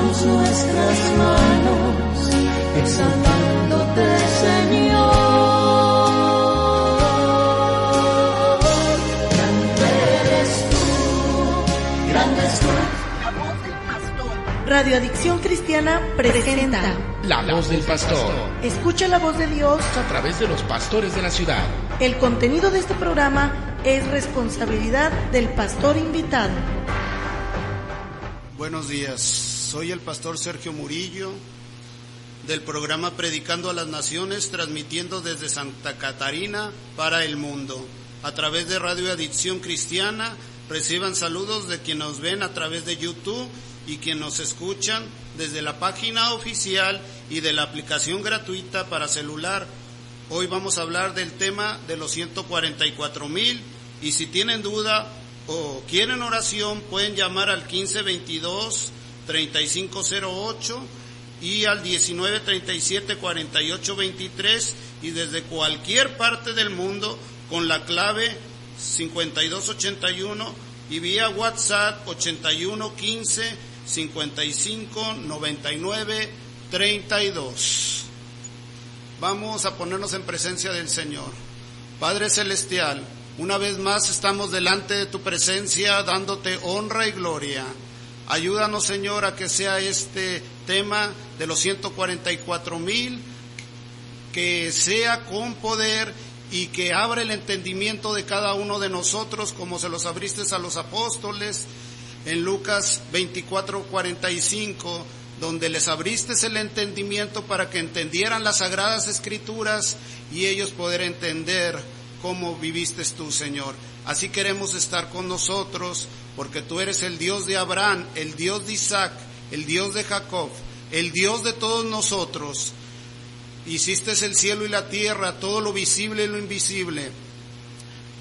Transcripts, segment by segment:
levantamos nuestras manos, exaltándote, Señor. Grande eres tú, grande es tú. Radio Adicción Cristiana presenta La Voz del Pastor. Escucha la voz de Dios A través de los pastores de la ciudad. El contenido de este programa es responsabilidad del pastor invitado. Buenos días, soy el pastor Sergio Murillo del programa Predicando a las Naciones, transmitiendo desde Santa Catarina para el mundo. A través de Radio Adicción Cristiana, reciban saludos de quienes nos ven a través de YouTube y quienes nos escuchan desde la página oficial y de la aplicación gratuita para celular. Hoy vamos a hablar del tema de los 144,000 y si tienen duda o quieren oración pueden llamar al 1522-3508 y al 1937-4823 y desde cualquier parte del mundo con la clave 5281 y vía WhatsApp 8115-559932. Vamos a ponernos en presencia del Señor. Padre Celestial, una vez más estamos delante de tu presencia dándote honra y gloria. Ayúdanos, Señor, a que sea este tema de los 144,000, que sea con poder y que abra el entendimiento de cada uno de nosotros, como se los abriste a los apóstoles en Lucas 24:45, donde les abriste el entendimiento para que entendieran las Sagradas Escrituras y ellos poder entender cómo viviste tú, Señor. Así queremos estar con nosotros, porque tú eres el Dios de Abraham, el Dios de Isaac, el Dios de Jacob, el Dios de todos nosotros. Hiciste el cielo y la tierra, todo lo visible y lo invisible.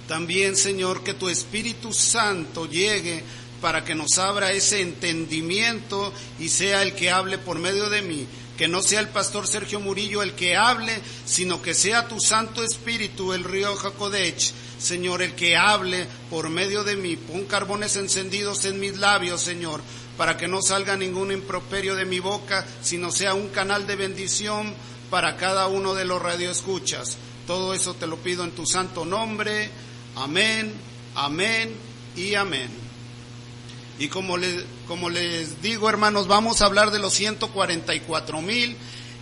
También, Señor, que tu Espíritu Santo llegue para que nos abra ese entendimiento y sea el que hable por medio de mí. Que no sea el pastor Sergio Murillo el que hable, sino que sea tu Santo Espíritu, el Río Jacodech, Señor, el que hable por medio de mí. Pon carbones encendidos en mis labios, Señor, para que no salga ningún improperio de mi boca, sino sea un canal de bendición para cada uno de los radioescuchas. Todo eso te lo pido en tu santo nombre. Amén, amén y amén. Y como les digo, hermanos, vamos a hablar de los 144,000.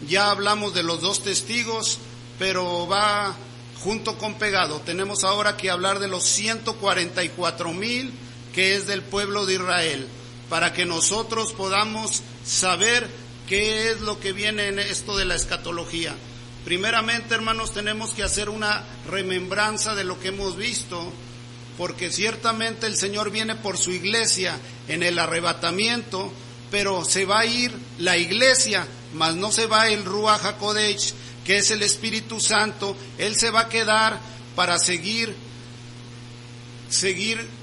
Ya hablamos de los 2 testigos, pero va junto con pegado. Tenemos ahora que hablar de los 144,000, que es del pueblo de Israel, para que nosotros podamos saber qué es lo que viene en esto de la escatología. Primeramente, hermanos, tenemos que hacer una remembranza de lo que hemos visto, porque ciertamente el Señor viene por su iglesia en el arrebatamiento, pero se va a ir la iglesia, mas no se va el Ruach HaKodesh, que es el Espíritu Santo. Él se va a quedar para seguir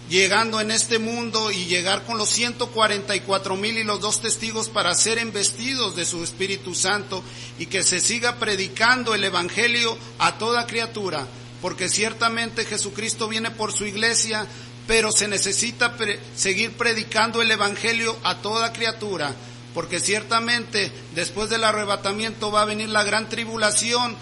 llegando en este mundo y llegar con los 144,000 y los 2 testigos para ser embestidos de su Espíritu Santo y que se siga predicando el Evangelio a toda criatura. Porque ciertamente Jesucristo viene por su iglesia, pero se necesita seguir predicando el Evangelio a toda criatura, porque ciertamente después del arrebatamiento va a venir la gran tribulación,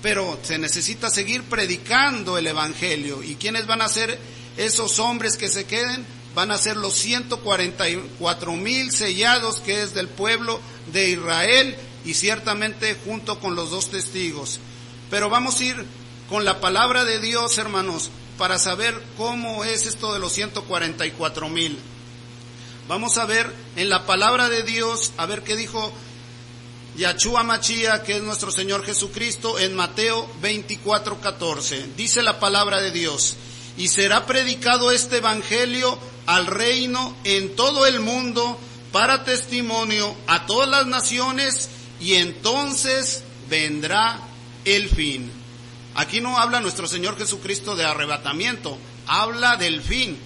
pero se necesita seguir predicando el Evangelio. ¿Y quiénes van a ser esos hombres que se queden? Van a ser los 144,000 sellados, que es del pueblo de Israel, y ciertamente junto con los 2 testigos. Pero vamos a ir con la palabra de Dios, hermanos, para saber cómo es esto de los 144,000. Vamos a ver en la palabra de Dios, a ver qué dijo Yahshua Mashiach, que es nuestro Señor Jesucristo, en Mateo 24:14. Dice la palabra de Dios: y será predicado este evangelio al reino en todo el mundo para testimonio a todas las naciones, y entonces vendrá el fin. Aquí no habla nuestro Señor Jesucristo de arrebatamiento, habla del fin.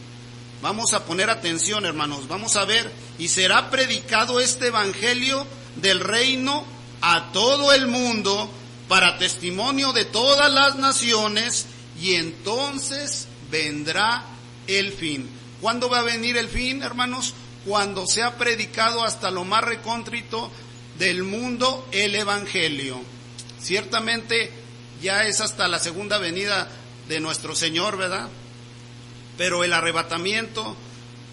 Vamos a poner atención, hermanos, vamos a ver: y será predicado este evangelio del reino a todo el mundo para testimonio de todas las naciones, y entonces vendrá el fin. ¿Cuándo va a venir el fin, hermanos? cuando se ha predicado hasta lo más recóndito del mundo el Evangelio. Ciertamente ya es hasta la segunda venida de nuestro Señor, ¿verdad? Pero el arrebatamiento,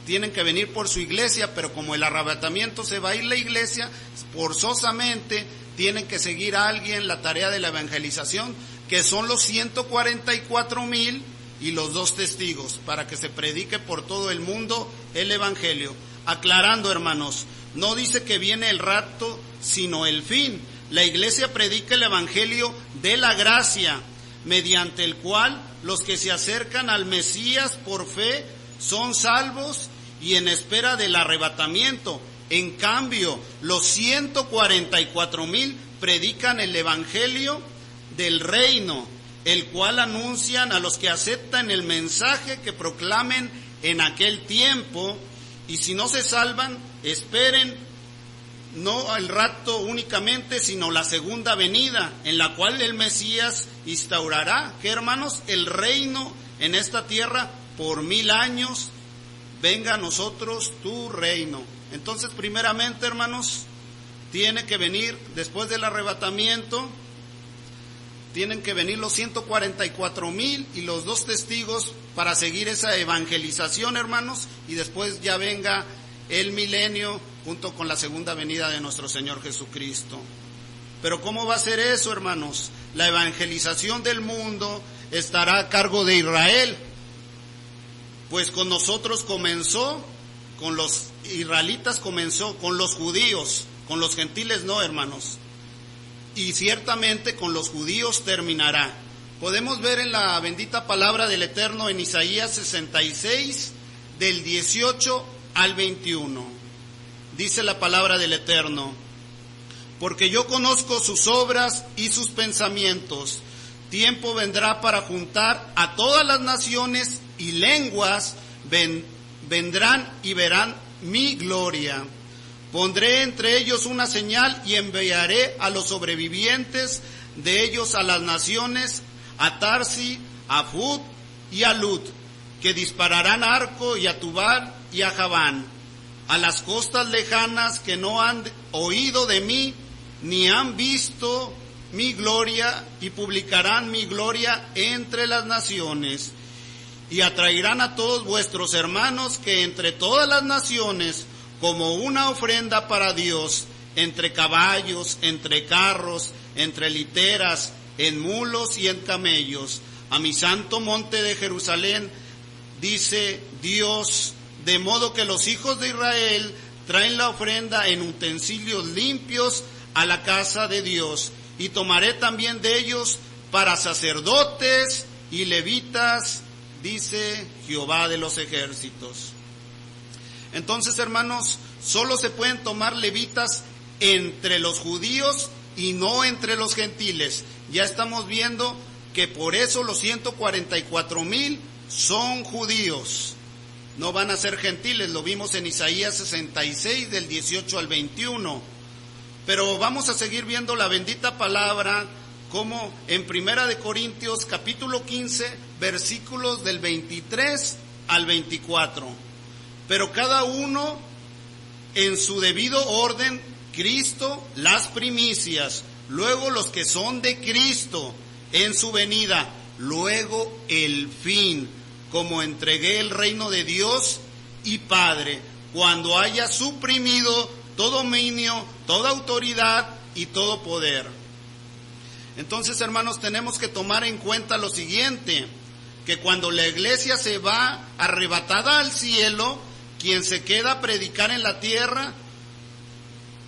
tienen que venir por su iglesia, pero como el arrebatamiento se va a ir la iglesia, forzosamente tienen que seguir a alguien la tarea de la evangelización, que son los 144,000 y los 2 testigos, para que se predique por todo el mundo el evangelio. Aclarando, hermanos, no dice que viene el rapto, sino el fin. La iglesia predica el evangelio de la gracia, mediante el cual los que se acercan al Mesías por fe son salvos y en espera del arrebatamiento. En cambio, los 144,000 predican el evangelio del reino, el cual anuncian a los que aceptan el mensaje que proclamen en aquel tiempo, y si no se salvan, esperen no el rapto únicamente, sino la segunda venida, en la cual el Mesías instaurará, ¿qué, hermanos? El reino en esta tierra por 1000 años. Venga a nosotros tu reino. Entonces, primeramente, hermanos, tiene que venir, después del arrebatamiento, tienen que venir los 144,000 y los 2 testigos para seguir esa evangelización, hermanos, y después ya venga el milenio junto con la segunda venida de nuestro Señor Jesucristo. Pero ¿cómo va a ser eso, hermanos? La evangelización del mundo estará a cargo de Israel, pues con nosotros comenzó, con los israelitas comenzó, con los judíos, con los gentiles no, hermanos. Y ciertamente con los judíos terminará. Podemos ver en la bendita palabra del Eterno en Isaías 66, del 18 al 21. Dice la palabra del Eterno: porque yo conozco sus obras y sus pensamientos. Tiempo vendrá para juntar a todas las naciones y lenguas vendrán y verán mi gloria. Pondré entre ellos una señal y enviaré a los sobrevivientes de ellos a las naciones, a Tarsi, a Fud y a Lut, que dispararán arco, y a Tubal y a Javán, a las costas lejanas que no han oído de mí, ni han visto mi gloria, y publicarán mi gloria entre las naciones. Y atraerán a todos vuestros hermanos que entre todas las naciones, como una ofrenda para Dios, entre caballos, entre carros, entre literas, en mulos y en camellos, a mi santo monte de Jerusalén, dice Dios, de modo que los hijos de Israel traen la ofrenda en utensilios limpios a la casa de Dios, y tomaré también de ellos para sacerdotes y levitas, dice Jehová de los ejércitos. Entonces, hermanos, solo se pueden tomar levitas entre los judíos y no entre los gentiles. Ya estamos viendo que por eso los 144,000 son judíos, no van a ser gentiles. Lo vimos en Isaías 66 del 18 al 21. Pero vamos a seguir viendo la bendita palabra como en Primera de Corintios capítulo 15 versículos del 23 al 24. Pero cada uno en su debido orden, Cristo las primicias, luego los que son de Cristo en su venida, luego el fin, como entregué el reino de Dios y Padre, cuando haya suprimido todo dominio, toda autoridad y todo poder. Entonces, hermanos, tenemos que tomar en cuenta lo siguiente, que cuando la iglesia se va arrebatada al cielo, quien se queda a predicar en la tierra,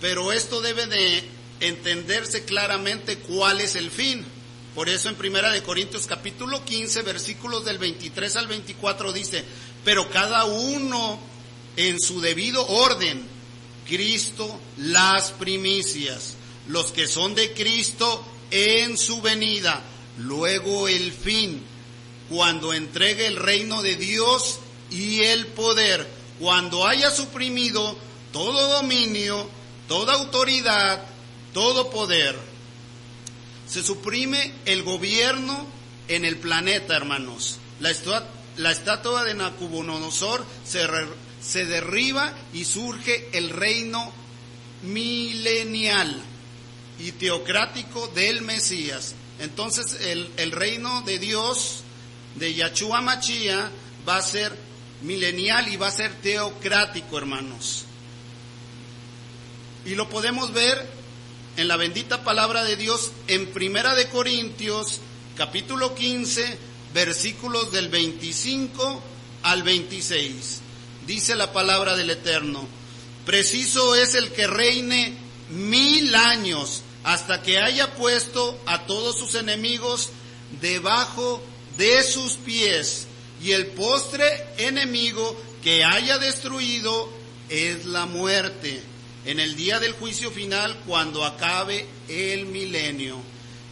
pero esto debe de entenderse claramente cuál es el fin. Por eso en Primera de Corintios capítulo 15 versículos del 23 al 24 dice: pero cada uno en su debido orden, Cristo las primicias, los que son de Cristo en su venida, luego el fin, cuando entregue el reino de Dios y el poder, cuando haya suprimido todo dominio, toda autoridad, todo poder. Se suprime el gobierno en el planeta, hermanos. La estatua de Nabucodonosor se se derriba y surge el reino milenial y teocrático del Mesías. Entonces el reino de Dios, de Yahshua Mashiach, va a ser milenial y va a ser teocrático, hermanos. Y lo podemos ver en la bendita palabra de Dios en Primera de Corintios, capítulo 15, versículos del 25 al 26. Dice la palabra del Eterno: preciso es el que reine 1000 años, hasta que haya puesto a todos sus enemigos debajo de sus pies. Y el postre enemigo que haya destruido es la muerte, en el día del juicio final, cuando acabe el milenio.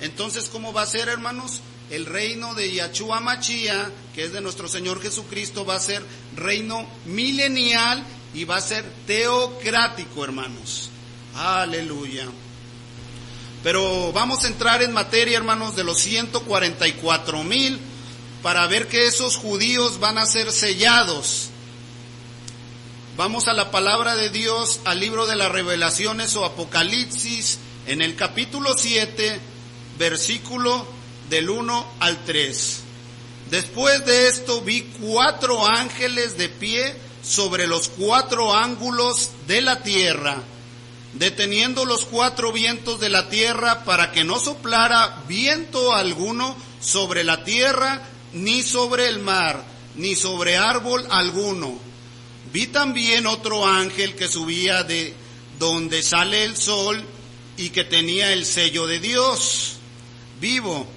Entonces, ¿cómo va a ser, hermanos? El reino de Yahshua Mashiach, que es de nuestro Señor Jesucristo, va a ser reino milenial y va a ser teocrático, hermanos. Aleluya. Pero vamos a entrar en materia, hermanos, de los 144,000 para ver que esos judíos van a ser sellados. Vamos a la palabra de Dios, al libro de las Revelaciones o Apocalipsis, en el capítulo 7, versículo del 1 al 3. Después de esto vi 4 ángeles de pie sobre los 4 ángulos de la tierra, deteniendo los 4 vientos de la tierra para que no soplara viento alguno sobre la tierra, ni sobre el mar, ni sobre árbol alguno. Vi también otro ángel que subía de donde sale el sol y que tenía el sello de Dios vivo.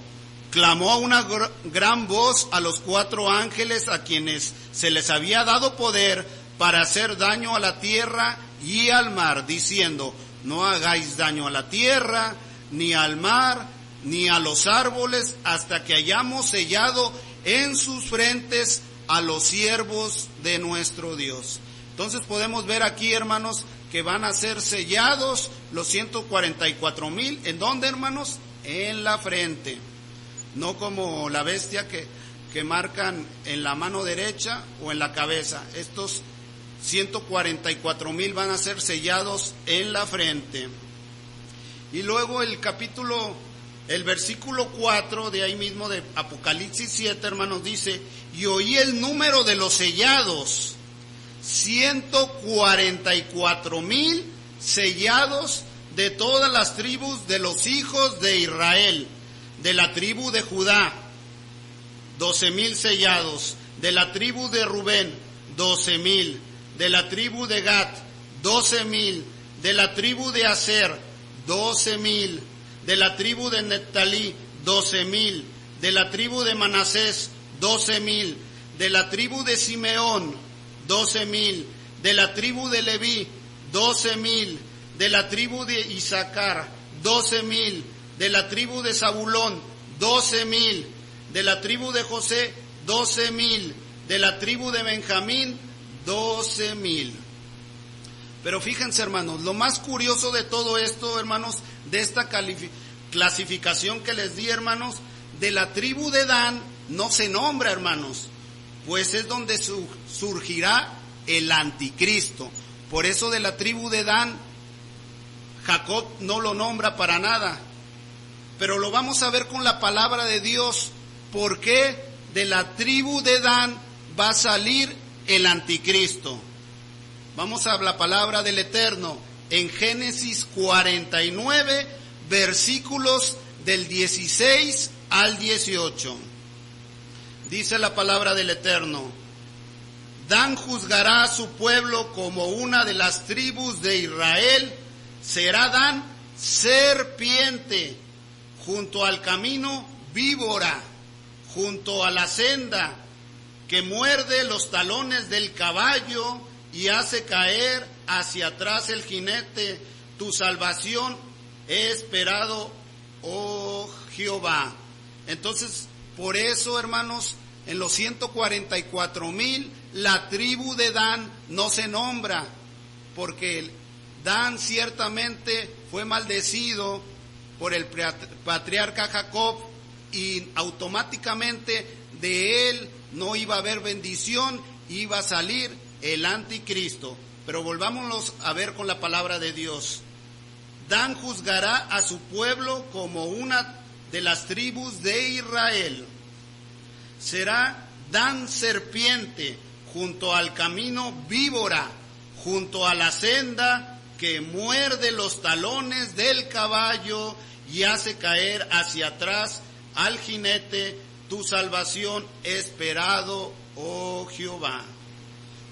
Clamó a una gran voz a los 4 ángeles a quienes se les había dado poder para hacer daño a la tierra y al mar, diciendo: no hagáis daño a la tierra, ni al mar, ni a los árboles, hasta que hayamos sellado en sus frentes a los siervos de nuestro Dios. Entonces podemos ver aquí, hermanos, que van a ser sellados los 144,000. ¿En dónde, hermanos? En la frente. No como la bestia que marcan en la mano derecha o en la cabeza. Estos 144,000 van a ser sellados en la frente. Y luego el versículo 4 de ahí mismo de Apocalipsis 7, hermanos, dice: y oí el número de los sellados, 144,000 sellados de todas las tribus de los hijos de Israel. De la tribu de Judá, 12,000 sellados. De la tribu de Rubén, 12,000. De la tribu de Gad, 12,000. De la tribu de Aser, 12,000. De la tribu de Neftalí, 12,000. De la tribu de Manasés, 12,000. De la tribu de Simeón, 12,000. De la tribu de Leví, 12,000. De la tribu de Isaacar, 12,000. De la tribu de Zabulón, 12,000. De la tribu de José, 12,000. De la tribu de Benjamín, 12,000. Pero fíjense, hermanos, lo más curioso de todo esto, hermanos, de esta clasificación que les di, hermanos, de la tribu de Dan no se nombra, hermanos, pues es donde surgirá el anticristo. Por eso de la tribu de Dan, Jacob no lo nombra para nada. Pero lo vamos a ver con la palabra de Dios, porque de la tribu de Dan va a salir el anticristo. Vamos a la palabra del Eterno en Génesis 49, versículos del 16 al 18. Dice la palabra del Eterno: Dan juzgará a su pueblo como una de las tribus de Israel. Será Dan serpiente, junto al camino víbora, junto a la senda que muerde los talones del caballo y hace caer hacia atrás el jinete. Tu salvación he esperado, oh Jehová. Entonces, por eso, hermanos, en los 144,000, la tribu de Dan no se nombra, porque Dan ciertamente fue maldecido por el patriarca Jacob, y automáticamente de él no iba a haber bendición, iba a salir el anticristo. Pero volvámonos a ver con la palabra de Dios. Dan juzgará a su pueblo como una de las tribus de Israel. Será Dan serpiente, junto al camino víbora, junto a la senda que muerde los talones del caballo y hace caer hacia atrás al jinete. Tu salvación esperado, oh Jehová.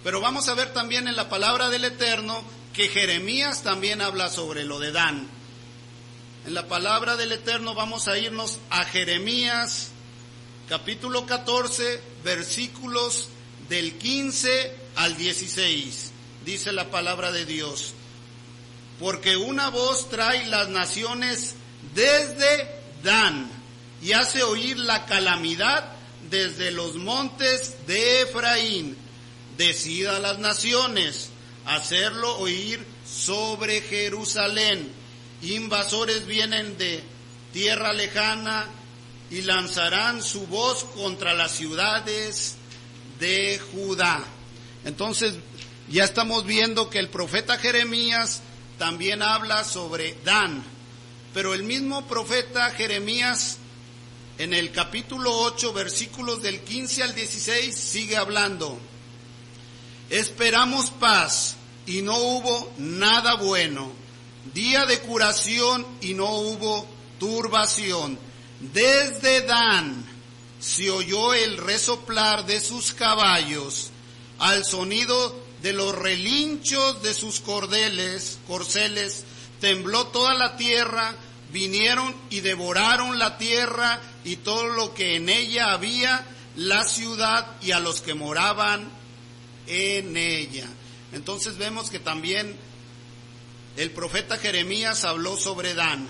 Pero vamos a ver también en la palabra del Eterno que Jeremías también habla sobre lo de Dan. En la palabra del Eterno vamos a irnos a Jeremías capítulo 14, versículos del 15 al 16. Dice la palabra de Dios: porque una voz trae las naciones desde Dan y hace oír la calamidad desde los montes de Efraín. Decida las naciones hacerlo oír sobre Jerusalén. Invasores vienen de tierra lejana y lanzarán su voz contra las ciudades de Judá. Entonces ya estamos viendo que el profeta Jeremías también habla sobre Dan, pero el mismo profeta Jeremías en el capítulo 8, versículos del 15 al 16, sigue hablando. Esperamos paz y no hubo nada bueno, día de curación y no hubo turbación. Desde Dan se oyó el resoplar de sus caballos, al sonido de los relinchos de sus corceles, tembló toda la tierra, vinieron y devoraron la tierra y todo lo que en ella había, la ciudad y a los que moraban en ella. Entonces vemos que también el profeta Jeremías habló sobre Dan.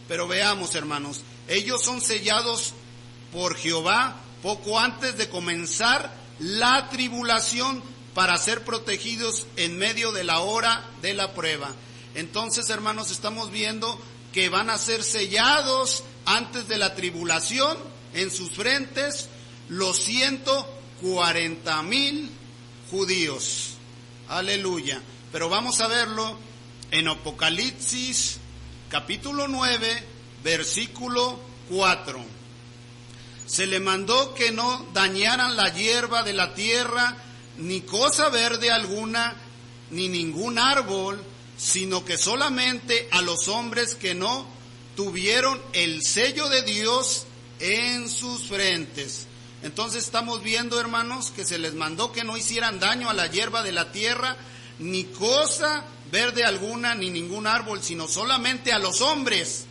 Pero veamos, hermanos, ellos son sellados por Jehová poco antes de comenzar la tribulación para ser protegidos en medio de la hora de la prueba. Entonces, hermanos, estamos viendo que van a ser sellados antes de la tribulación en sus frentes los 140,000 judíos. Aleluya. Pero vamos a verlo en Apocalipsis capítulo 9, versículo 4. Se le mandó que no dañaran la hierba de la tierra, ni cosa verde alguna, ni ningún árbol, sino que solamente a los hombres que no tuvieron el sello de Dios en sus frentes. Entonces estamos viendo, hermanos, que se les mandó que no hicieran daño a la hierba de la tierra, ni cosa verde alguna, ni ningún árbol, sino solamente a los hombres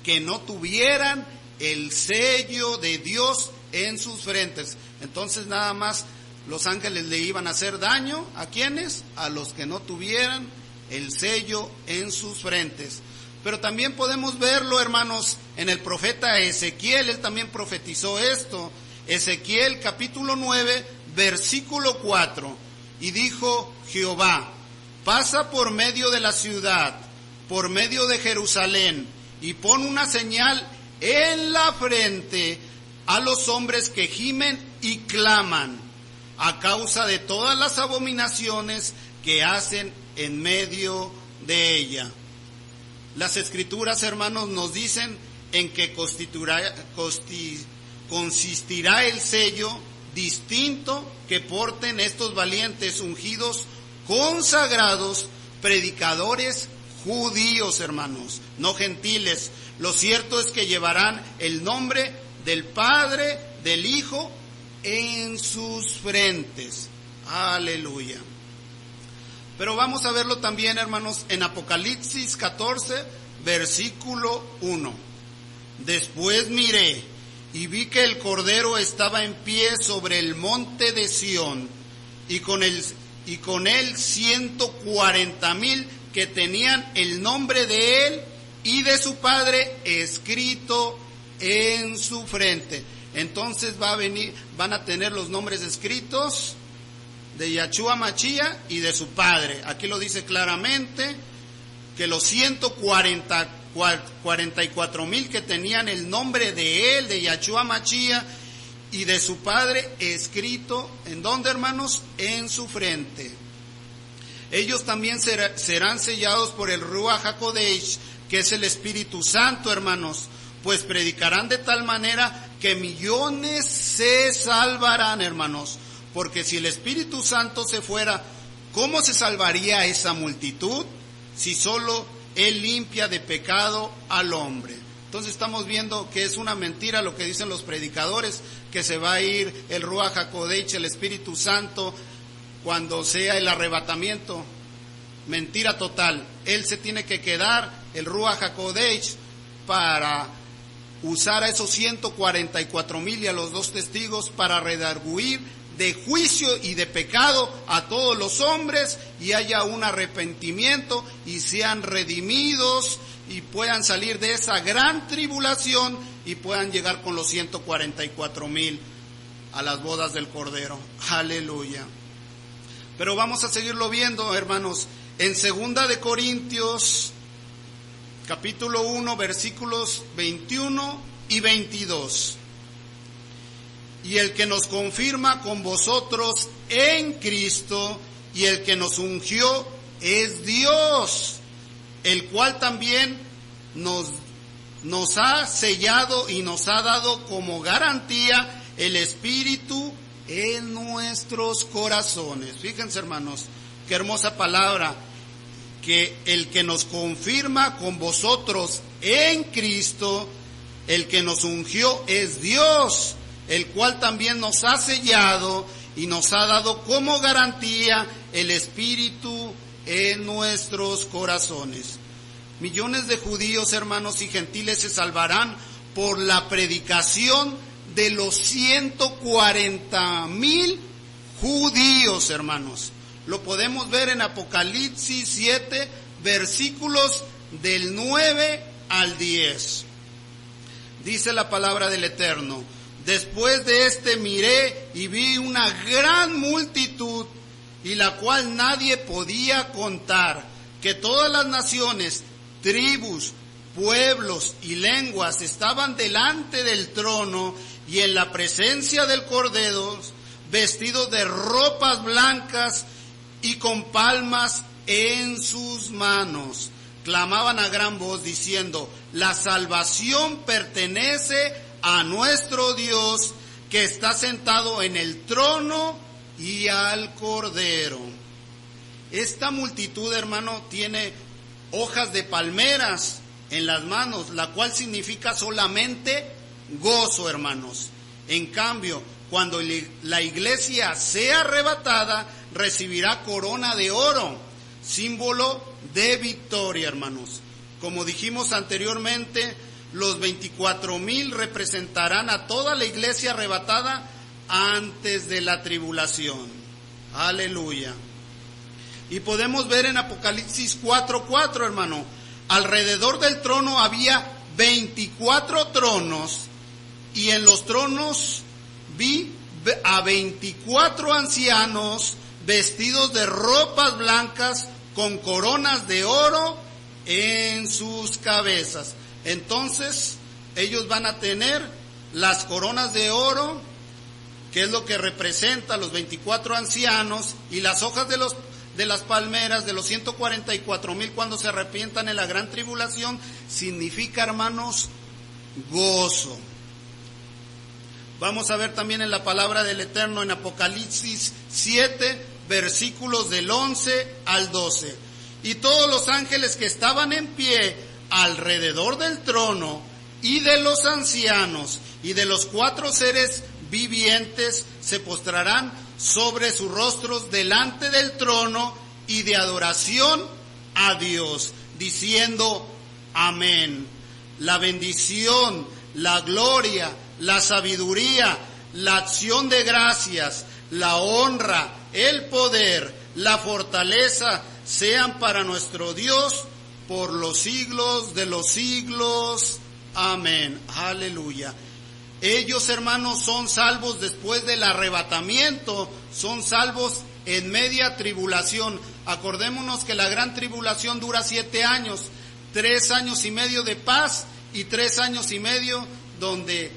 que no tuvieran el sello de Dios en sus frentes. Entonces nada más los ángeles le iban a hacer daño, ¿a quiénes? A los que no tuvieran el sello en sus frentes. Pero también podemos verlo, hermanos, en el profeta Ezequiel. Él también profetizó esto. Ezequiel capítulo 9, versículo 4. Y dijo Jehová: pasa por medio de la ciudad, por medio de Jerusalén, y pon una señal en la frente a los hombres que gimen y claman, a causa de todas las abominaciones que hacen en medio de ella. Las escrituras, hermanos, nos dicen en que consistirá el sello distinto que porten estos valientes ungidos, consagrados, predicadores judíos, hermanos, no gentiles. Lo cierto es que llevarán el nombre del Padre, del Hijo, en sus frentes. Aleluya. Pero vamos a verlo también, hermanos, en Apocalipsis 14, versículo 1. Después miré y vi que el Cordero estaba en pie sobre el monte de Sión, y con él 140,000 que tenían el nombre de él y de su Padre escrito en su frente. Entonces van a tener los nombres escritos de Yahshua Mashiach y de su Padre. Aquí lo dice claramente, que los 144,000 que tenían el nombre de él, de Yahshua Mashiach, y de su Padre escrito, ¿en dónde, hermanos? En su frente. Ellos también serán sellados por el Ruach HaKodesh, que es el Espíritu Santo, hermanos, pues predicarán de tal manera que millones se salvarán, hermanos. Porque si el Espíritu Santo se fuera, ¿cómo se salvaría esa multitud? Si solo Él limpia de pecado al hombre. Entonces estamos viendo que es una mentira lo que dicen los predicadores, que se va a ir el Ruach HaKodesh, el Espíritu Santo, cuando sea el arrebatamiento. Mentira total. Él se tiene que quedar, el Ruach HaKodesh, para usar a esos 144,000 y a los 2 testigos para redarguir de juicio y de pecado a todos los hombres, y haya un arrepentimiento y sean redimidos y puedan salir de esa gran tribulación y puedan llegar con los 144,000 a las bodas del Cordero. Aleluya. Pero vamos a seguirlo viendo, hermanos, en 2 de Corintios, capítulo 1, versículos 21 y 22. Y el que nos confirma con vosotros en Cristo y el que nos ungió es Dios, el cual también nos ha sellado y nos ha dado como garantía el Espíritu en nuestros corazones. Fíjense, hermanos, qué hermosa palabra, que el que nos confirma con vosotros en Cristo, el que nos ungió es Dios, el cual también nos ha sellado y nos ha dado como garantía el Espíritu en nuestros corazones. Millones de judíos, hermanos, y gentiles se salvarán por la predicación de los 140,000 judíos, hermanos. Lo podemos ver en Apocalipsis 7, versículos del 9 al 10. Dice la palabra del Eterno: después de miré y vi una gran multitud, y la cual nadie podía contar, que todas las naciones, tribus, pueblos y lenguas estaban delante del trono y en la presencia del Cordero, vestidos de ropas blancas y con palmas en sus manos. Clamaban a gran voz diciendo: la salvación pertenece a nuestro Dios, que está sentado en el trono y al Cordero. Esta multitud, hermano, tiene hojas de palmeras en las manos, la cual significa solamente gozo, hermanos. En cambio, cuando la iglesia sea arrebatada, recibirá corona de oro, símbolo de victoria, hermanos. Como dijimos anteriormente, los 24,000 representarán a toda la iglesia arrebatada antes de la tribulación. Aleluya. Y podemos ver en Apocalipsis 4:4, hermano, alrededor del trono había 24 tronos, y en los tronos vi a 24 ancianos vestidos de ropas blancas con coronas de oro en sus cabezas. Entonces ellos van a tener las coronas de oro, que es lo que representa a los 24 ancianos, y las hojas de las palmeras de los 144,000 cuando se arrepientan en la gran tribulación, significa, hermanos, gozo. Vamos a ver también en la palabra del Eterno en Apocalipsis 7, versículos del 11 al 12. Y todos los ángeles que estaban en pie alrededor del trono y de los ancianos y de los 4 seres vivientes se postrarán sobre sus rostros delante del trono y de adoración a Dios, diciendo: amén. La bendición, la gloria, la sabiduría, la acción de gracias, la honra, el poder, la fortaleza sean para nuestro Dios por los siglos de los siglos. Amén. Aleluya. Ellos, hermanos, son salvos después del arrebatamiento, son salvos en media tribulación. Acordémonos que la gran tribulación dura 7 años, 3 años y medio de paz y 3 años y medio donde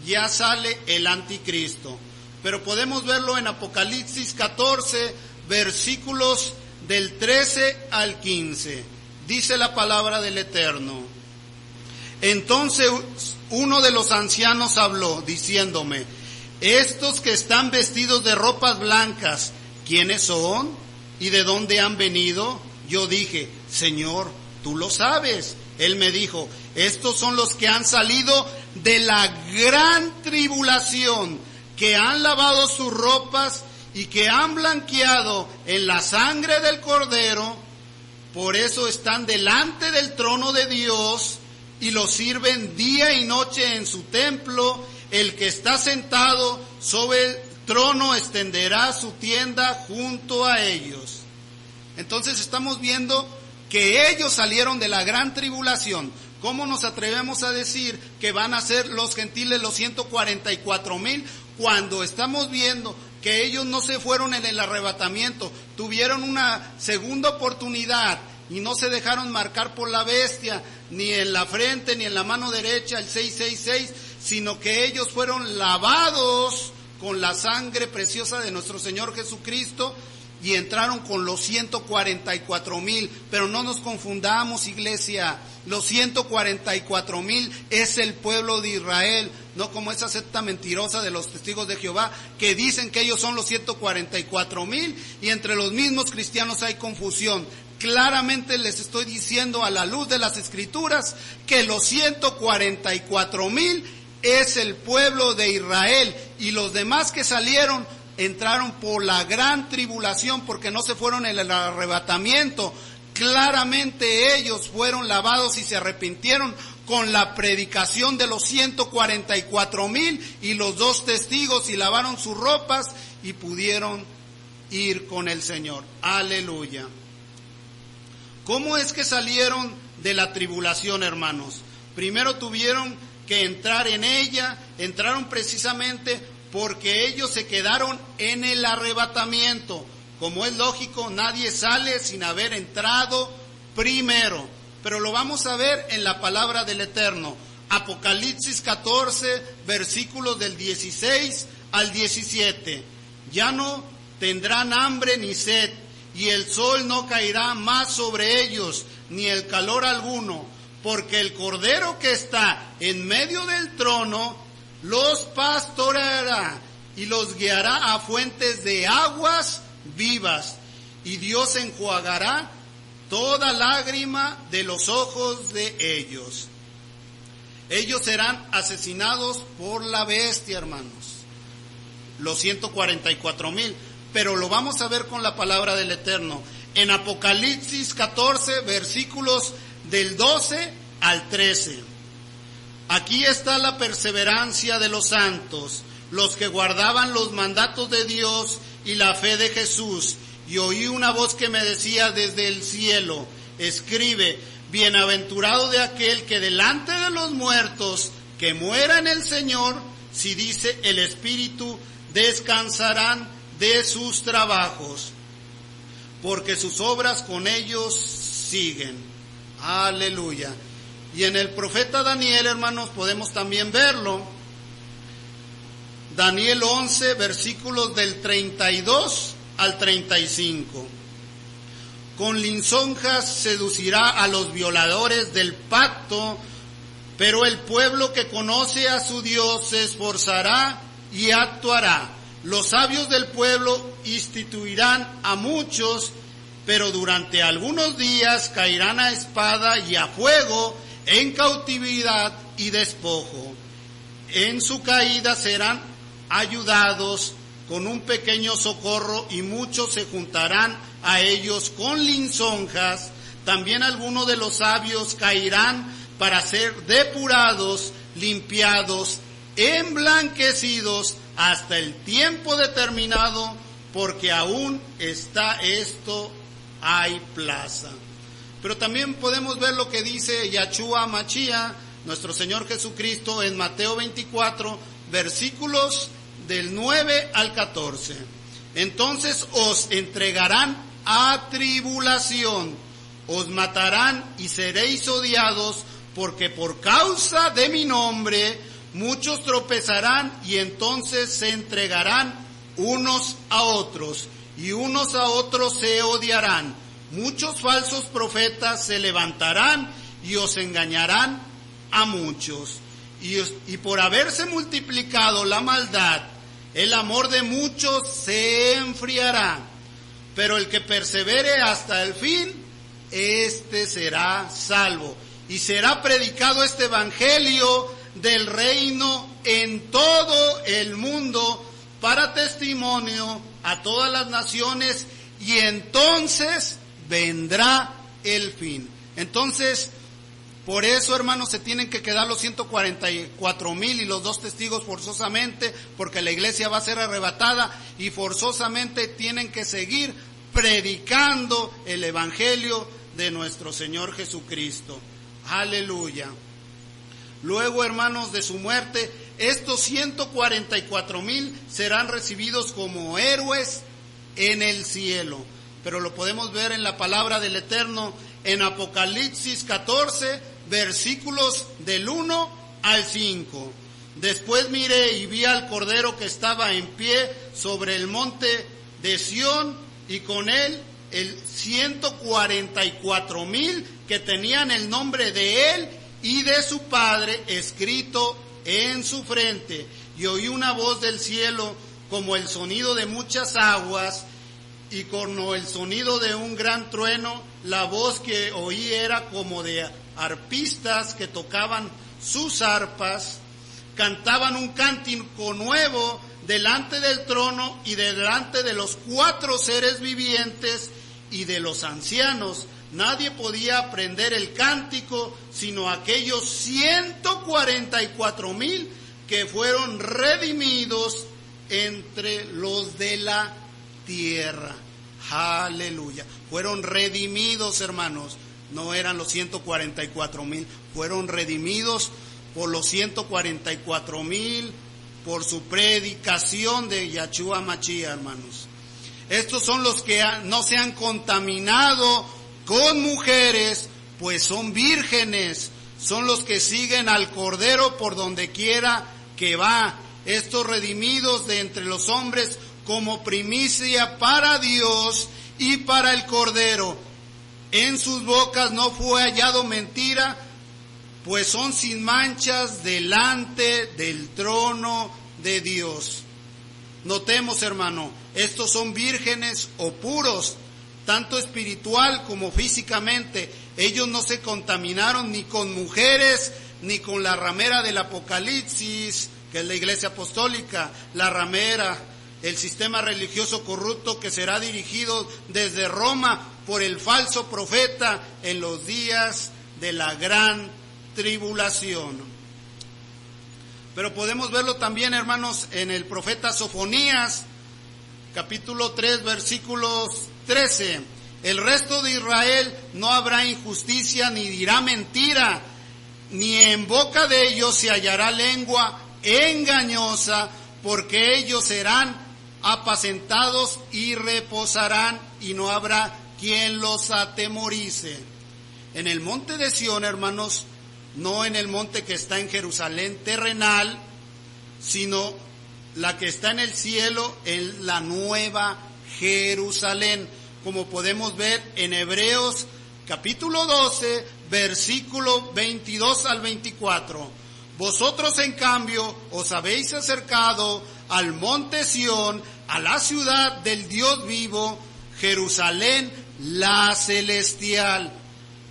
ya sale el anticristo. Pero podemos verlo en Apocalipsis 14, versículos del 13 al 15. Dice la palabra del Eterno: entonces uno de los ancianos habló, diciéndome: estos que están vestidos de ropas blancas, ¿quiénes son? ¿Y de dónde han venido? Yo dije: Señor, tú lo sabes. Él me dijo: estos son los que han salido de la gran tribulación, que han lavado sus ropas y que han blanqueado en la sangre del Cordero. Por eso están delante del trono de Dios y lo sirven día y noche en su templo. El que está sentado sobre el trono extenderá su tienda junto a ellos. Entonces estamos viendo que ellos salieron de la gran tribulación. ¿Cómo nos atrevemos a decir que van a ser los gentiles los 144,000 cuando estamos viendo que ellos no se fueron en el arrebatamiento, tuvieron una segunda oportunidad y no se dejaron marcar por la bestia, ni en la frente ni en la mano derecha, el 666, sino que ellos fueron lavados con la sangre preciosa de nuestro Señor Jesucristo y entraron con los 144,000. Pero no nos confundamos, iglesia, los 144,000 es el pueblo de Israel, no como esa secta mentirosa de los testigos de Jehová que dicen que ellos son los 144,000 y entre los mismos cristianos hay confusión. Claramente les estoy diciendo a la luz de las Escrituras que los 144,000 es el pueblo de Israel y los demás que salieron entraron por la gran tribulación porque no se fueron en el arrebatamiento. Claramente ellos fueron lavados y se arrepintieron con la predicación de los 144,000 y los 2 testigos, y lavaron sus ropas y pudieron ir con el Señor. Aleluya. ¿Cómo es que salieron de la tribulación, hermanos? Primero tuvieron que entrar en ella, entraron precisamente porque ellos se quedaron en el arrebatamiento. Como es lógico, nadie sale sin haber entrado primero. Pero lo vamos a ver en la palabra del Eterno. Apocalipsis 14, versículos del 16 al 17. Ya no tendrán hambre ni sed, y el sol no caerá más sobre ellos, ni el calor alguno, porque el Cordero que está en medio del trono los pastoreará y los guiará a fuentes de aguas vivas, y Dios enjuagará toda lágrima de los ojos de ellos. Ellos serán asesinados por la bestia, hermanos, los 144,000, pero lo vamos a ver con la palabra del Eterno. En Apocalipsis 14, versículos del 12 al 13. Aquí está la perseverancia de los santos, los que guardaban los mandatos de Dios y la fe de Jesús. Y oí una voz que me decía desde el cielo: escribe, bienaventurado de aquel que delante de los muertos que muera en el Señor, si dice el Espíritu, descansarán de sus trabajos, porque sus obras con ellos siguen. Aleluya. Y en el profeta Daniel, hermanos, podemos también verlo. Daniel 11, versículos del 32 al 35. Con lisonjas seducirá a los violadores del pacto, pero el pueblo que conoce a su Dios se esforzará y actuará. Los sabios del pueblo instituirán a muchos, pero durante algunos días caerán a espada y a fuego, en cautividad y despojo. En su caída serán ayudados con un pequeño socorro, y muchos se juntarán a ellos con lisonjas. También algunos de los sabios caerán para ser depurados, limpiados, emblanquecidos hasta el tiempo determinado, porque aún está esto, hay plaza. Pero también podemos ver lo que dice Yahshua Mashiach, nuestro Señor Jesucristo, en Mateo 24, versículos del 9 al 14. Entonces os entregarán a tribulación, os matarán y seréis odiados, porque por causa de mi nombre Muchos tropezarán y entonces se entregarán unos a otros, y unos a otros se odiarán. Muchos falsos profetas se levantarán y os engañarán a muchos. Y por haberse multiplicado la maldad, el amor de muchos se enfriará. Pero el que persevere hasta el fin, este será salvo. Y será predicado este evangelio del reino en todo el mundo para testimonio a todas las naciones, y entonces vendrá el fin. Entonces, por eso, hermanos, se tienen que quedar los 144,000 y los 2 testigos forzosamente, porque la iglesia va a ser arrebatada y forzosamente tienen que seguir predicando el evangelio de nuestro Señor Jesucristo. Aleluya. Luego, hermanos, de su muerte, estos 144,000 serán recibidos como héroes en el cielo. Pero lo podemos ver en la palabra del Eterno en Apocalipsis 14, versículos del 1 al 5. Después miré y vi al Cordero que estaba en pie sobre el monte de Sión, y con él el 144,000 que tenían el nombre de él y de su Padre escrito en su frente. Y oí una voz del cielo como el sonido de muchas aguas, y como el sonido de un gran trueno. La voz que oí era como de arpistas que tocaban sus arpas, cantaban un cántico nuevo delante del trono y delante de los 4 seres vivientes y de los ancianos. Nadie podía aprender el cántico sino aquellos 144,000 que fueron redimidos entre los de la tierra. Aleluya. Fueron redimidos, hermanos. No eran los 144,000, fueron redimidos por los 144,000 por su predicación de Yahshua Mashiach, hermanos. Estos son los que no se han contaminado con mujeres, pues son vírgenes. Son los que siguen al Cordero por donde quiera que va. Estos redimidos de entre los hombres como primicia para Dios y para el Cordero. En sus bocas no fue hallado mentira, pues son sin manchas delante del trono de Dios. Notemos, hermano, estos son vírgenes o puros, tanto espiritual como físicamente. Ellos no se contaminaron ni con mujeres, ni con la ramera del Apocalipsis, que es la iglesia apostólica, la ramera, el sistema religioso corrupto que será dirigido desde Roma por el falso profeta en los días de la gran tribulación. Pero podemos verlo también, hermanos, en el profeta Sofonías, capítulo 3, versículos 13. El resto de Israel no habrá injusticia ni dirá mentira, ni en boca de ellos se hallará lengua engañosa, porque ellos serán apacentados y reposarán, y no habrá quien los atemorice. En el monte de Sión, hermanos, no en el monte que está en Jerusalén terrenal, sino la que está en el cielo, en la nueva Jerusalén, como podemos ver en Hebreos capítulo 12, versículo 22 al 24. Vosotros, en cambio, os habéis acercado al monte Sión, a la ciudad del Dios vivo, Jerusalén la celestial,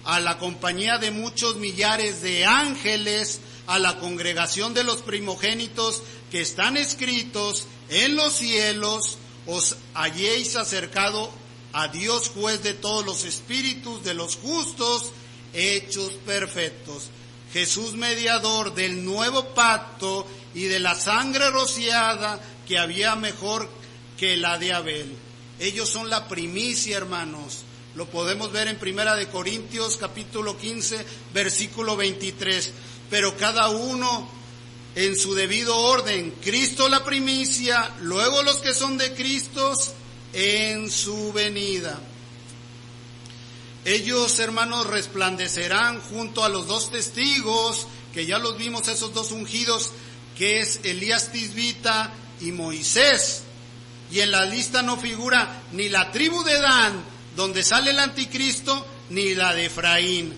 a la compañía de muchos millares de ángeles, a la congregación de los primogénitos que están escritos en los cielos. Os hayéis acercado a Dios, juez de todos los espíritus de los justos, hechos perfectos. Jesús, mediador del nuevo pacto y de la sangre rociada, que había mejor que la de Abel. Ellos son la primicia, hermanos. Lo podemos ver en 1 Corintios capítulo 15, versículo 23. Pero cada uno en su debido orden. Cristo la primicia, luego los que son de Cristo en su venida. Ellos, hermanos, resplandecerán junto a los 2 testigos, que ya los vimos, esos 2 ungidos que es Elías Tisbita y Moisés. Y en la lista no figura ni la tribu de Dan, donde sale el anticristo, ni la de Efraín.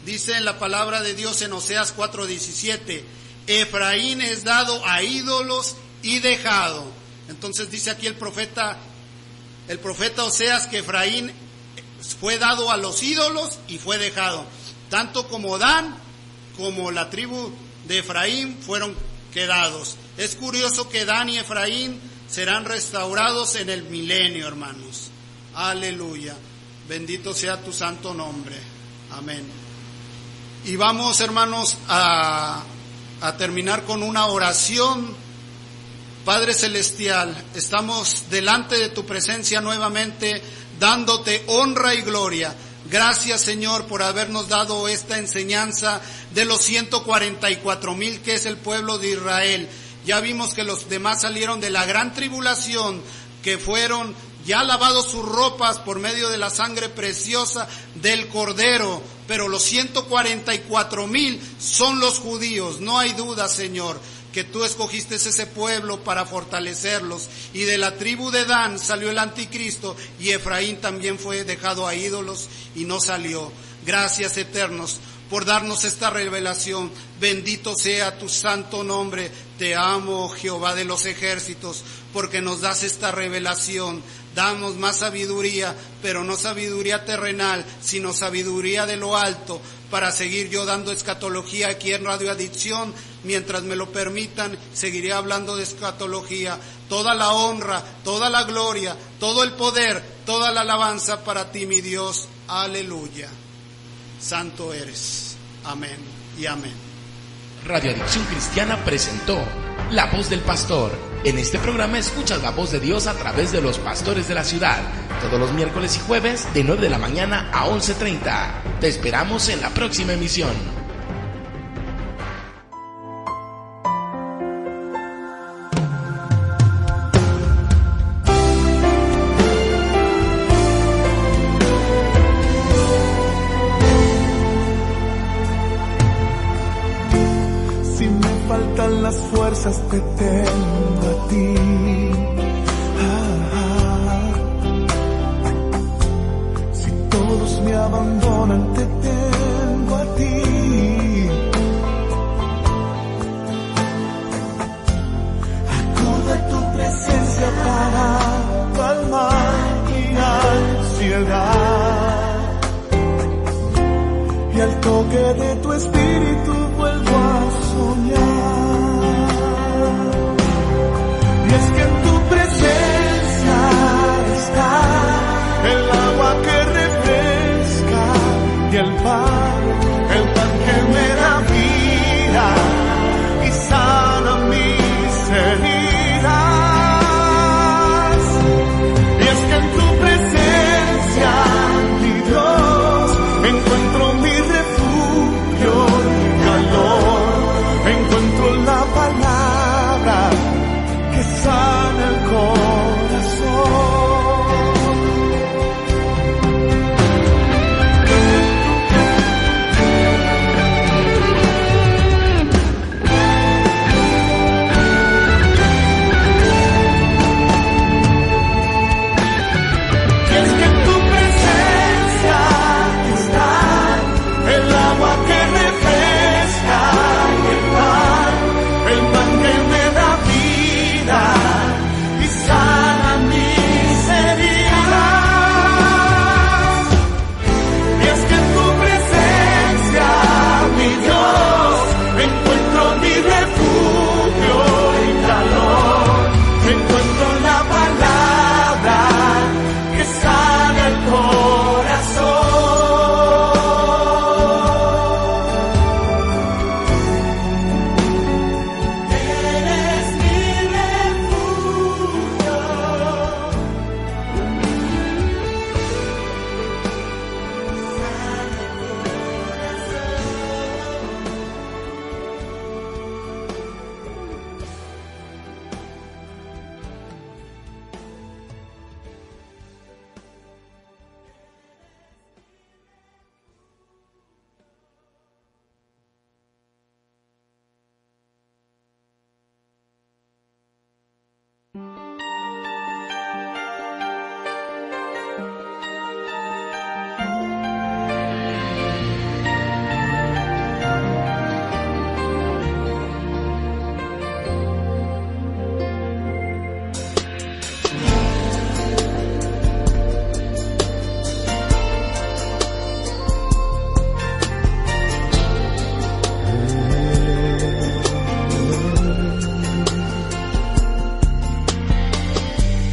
Dice en la palabra de Dios en Oseas 4:17, Efraín es dado a ídolos y dejado. Entonces dice aquí el profeta Oseas que Efraín fue dado a los ídolos y fue dejado. Tanto como Dan como la tribu de Efraín fueron quedados. Es curioso que Dan y Efraín serán restaurados en el milenio, hermanos. Aleluya. Bendito sea tu santo nombre. Amén. Y vamos, hermanos, a terminar con una oración. Padre Celestial, estamos delante de tu presencia nuevamente, dándote honra y gloria. Gracias, Señor, por habernos dado esta enseñanza de los 144,000 que es el pueblo de Israel. Ya vimos que los demás salieron de la gran tribulación, que fueron ya lavados sus ropas por medio de la sangre preciosa del Cordero, pero los 144,000 son los judíos. No hay duda, Señor, que tú escogiste ese pueblo para fortalecerlos, y de la tribu de Dan salió el anticristo, y Efraín también fue dejado a ídolos y no salió. Gracias, eternos, por darnos esta revelación. Bendito sea tu santo nombre. Te amo, Jehová de los ejércitos, porque nos das esta revelación. Danos más sabiduría, pero no sabiduría terrenal, sino sabiduría de lo alto, para seguir yo dando escatología aquí en Radio Adicción. Mientras me lo permitan, seguiré hablando de escatología. Toda la honra, toda la gloria, todo el poder, toda la alabanza para ti, mi Dios. Aleluya. Santo eres. Amén y amén. Radio Adicción Cristiana presentó La Voz del Pastor. En este programa escuchas la voz de Dios a través de los pastores de la ciudad. Todos los miércoles y jueves de 9 de la mañana a 11:30. Te esperamos en la próxima emisión. Las fuerzas te tengo a ti. Si todos me abandonan, te tengo a ti. Acudo a tu presencia para calmar mi ansiedad, y al toque de tu espíritu vuelvo a soñar. Y es que en tu presencia está el agua que refresca y el pan que me da vida y sana mis heridas. Y es que en tu presencia, mi Dios, encuentro mi refugio y calor, encuentro la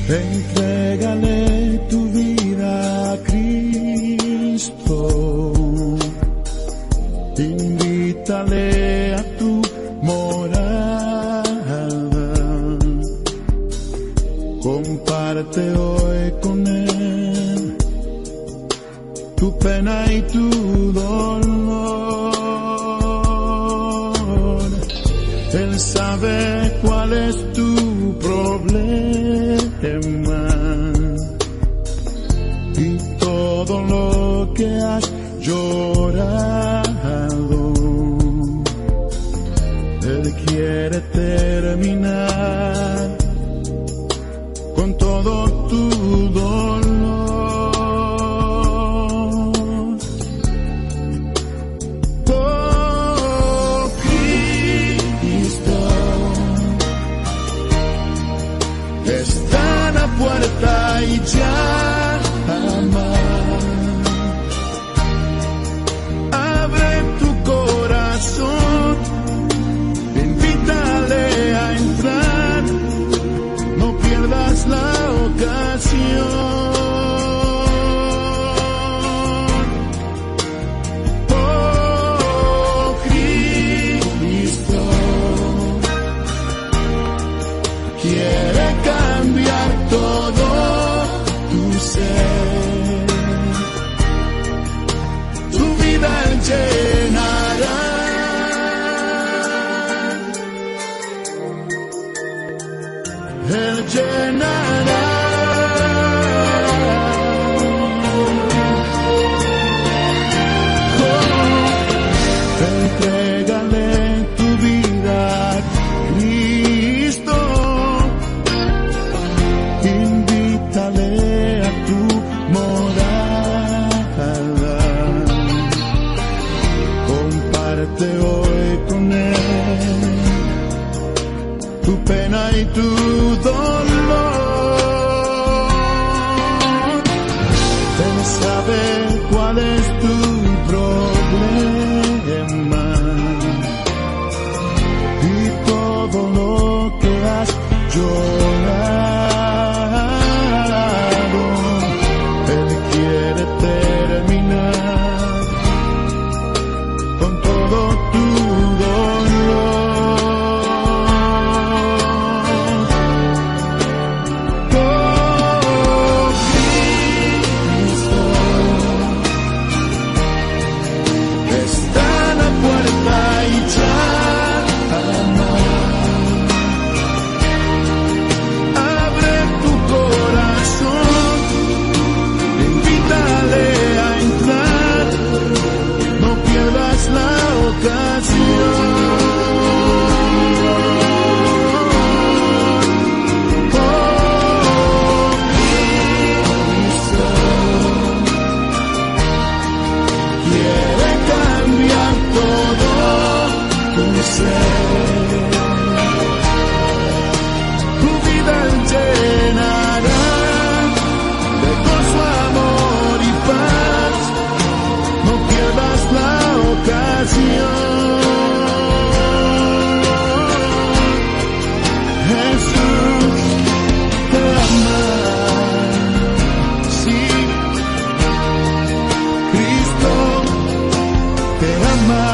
Entrégale tu vida a Cristo, invítale a tu morada, comparte hoy con Él tu pena y tu dolor. Él sabe cuál es tu problema y todo lo que has llorado. Él quiere terminar con todo tu dolor. Oh, Cristo está a la puerta y llama. Abre tu corazón, invítale a entrar, no pierdas la ocasión. Oh, Cristo quiere cambiar todo tu ser, tu vida llenará. Él llenará. Entrégale tu vida a Cristo, invítale a tu morada, comparte hoy con Él tu pena y tu dolor. Él sabe cuál es tu problema y todo lo que has llorado. Él quiere terminar con todo tu dolor. Oh, Cristo está a la puerta y llama. Abre tu corazón, invítale a entrar, no pierdas la ocasión. Oh, Cristo quiere cambiar todo tu ser, tu vida llenará de gozo, amor y paz, no pierdas la ocasión. Jesús te ama, sí, Cristo te ama.